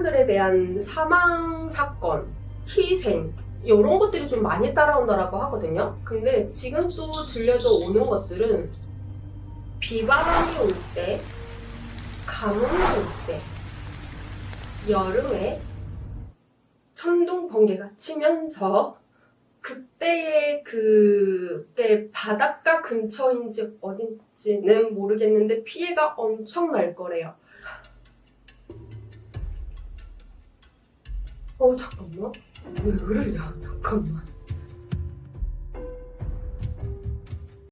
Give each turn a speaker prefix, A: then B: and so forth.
A: 사람들에 대한 사망 사건, 희생 이런 것들이 좀 많이 따라온다라고 하거든요. 근데 지금 또 들려져 오는 것들은 비바람이 올 때, 가뭄이 올 때, 여름에 천둥 번개가 치면서 그때의 그게 바닷가 근처인지 어딘지는 모르겠는데 피해가 엄청 날 거래요. 잠깐만. 왜 그러냐? 잠깐만.